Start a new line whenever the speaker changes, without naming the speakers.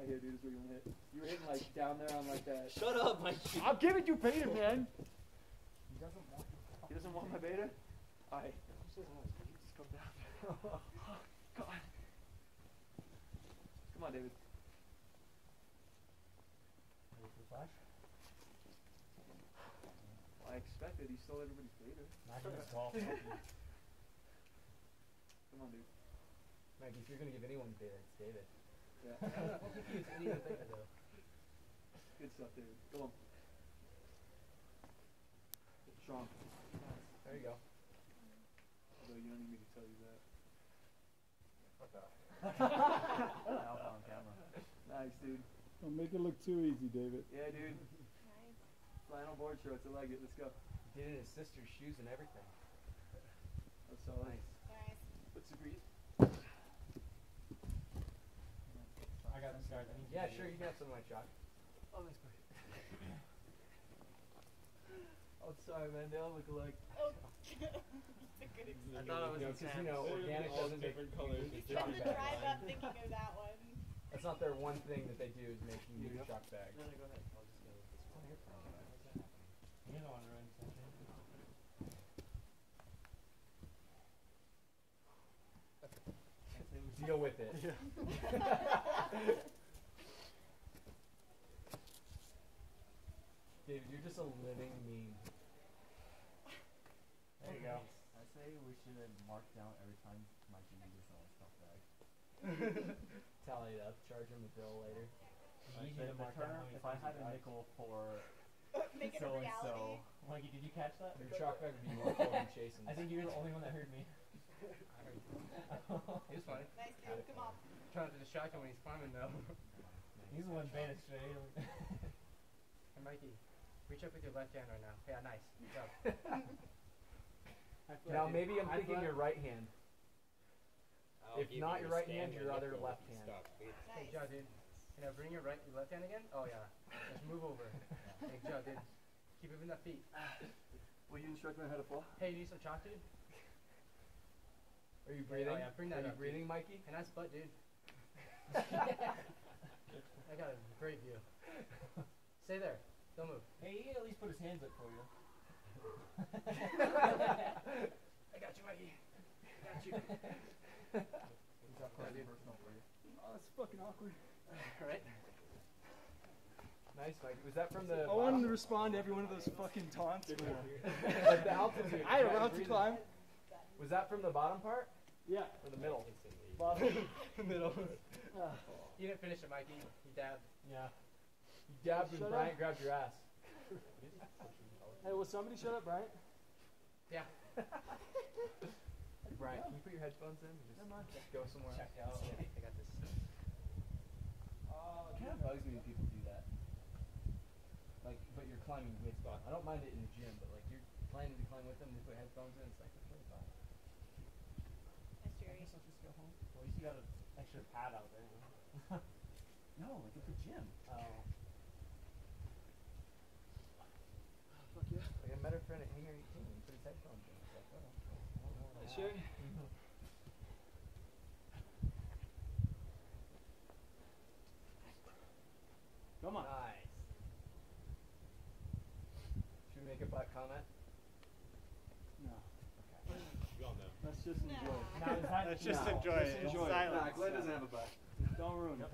Right here, dude, is where you want to hit. You were hitting like down there on like that.
Shut up, Mikey.
I'll give it you, beta, man.
He doesn't want you.
He doesn't want my beta? Alright. Just come down. Oh, God. Come on, David.
Ready for the flash?
Well, I expected. He stole everybody's beta.
Not his golf.
Come on, dude.
Mikey, if you're gonna give anyone beta, it's David.
Yeah.
I don't think he was any of the beta though.
Good stuff, David. Go on. Strong.
There you go.
Although you don't need me to tell you that.
Fuck that.
Alpha on camera.
Nice, dude.
Don't make it look too easy, David.
Yeah, dude.
Nice.
Flannel board shorts. I like it. Let's go.
He did it in his sister's shoes and everything.
That's solid.
Nice.
Nice.
Let's agree.
I got the start.
Yeah, sure, you can have some of my shot.
Oh, thanks, buddy. Oh, sorry, man. They all look alike.
Oh, it's a good example.
I thought it was because, you know, organic doesn't make
different colors.
You
shock
tend to
bag.
drive up thinking of that one.
That's not their one thing that they do is make you
Here you
a
go.
shock bag.
No, no, go ahead. I'll just go with this one.
You don't want to run something.
Deal with it. David, you're just a living meme. There you go.
I say we should mark down every time Mikey uses someone's stuff bag.
Tally it up, charge him a bill later.
You need to mark down how many
If I
times
had
you
a
got.
nickel for
Make it a
so and
reality.
so,
Mikey, did you catch that?
Your shock bag would be more fun than chasing.
I think you're the only one that heard me.
he was funny.
Nice, dude. Come on.
Trying to distract him when he's climbing though.
He's the one beta straight.
Hey Mikey, reach up with your left hand right now. Yeah, nice. Good job.
Now maybe I'm thinking your right hand.
I'll
If
give
not
you
your
a
right hand,
stand
your
when
other
you
left hand.
stop, please.
Hey,
Nice.
good job, dude. Now bring your left hand again. Oh yeah. Just move over. Hey, good job, dude. Keep moving that feet.
Will you instruct me on how to fall?
Hey, you need some chalk, dude?
Are you breathing?
Oh, yeah, bring that
Are you
up,
breathing, Mikey?
Hey, nice butt, dude. I got a great view. Stay there. Don't move.
Hey, he at least put his hands up for you.
I got you, Mikey. I got you.
Oh, that's fucking awkward.
Right?
Nice, Mikey. Was that from the
I wanted to respond to every one of those fucking taunts.
like the altitude?
I had a
Yeah,
route to
breathing.
climb.
Was that from the bottom part
Yeah.
or the middle?
Bottom.
Middle. You didn't finish it, Mikey. You dabbed.
Yeah.
You dabbed when
Shut
Bryant
up.
grabbed your ass.
Hey, will somebody shut up, Bryant?
Yeah.
Hey, Bryant, can you put your headphones in and just go somewhere?
Check out. I got this.
It kind of bugs me when people do that. Like, but you're climbing with them. I don't mind it in the gym, but like you're planning to climb with them, they put headphones in, it's like, okay, fine.
Nice,
I
Jerry.
guess I'll just go home. Well, at least you got an extra pad out there.
No, like at the gym.
Oh.
Fuck yeah.
Like I met a friend at Hangar 18 and he put his headphones in. It's like, oh, I don't know what
Hey,
I
Sherry. Come on.
Nice. Should we make a butt comment?
No.
You all know.
Let's just enjoy it.
Now, is that
Let's just
No,
enjoy
just
it.
enjoy it.
Silence.
Nah, Glenn doesn't have a butt. Don't ruin it.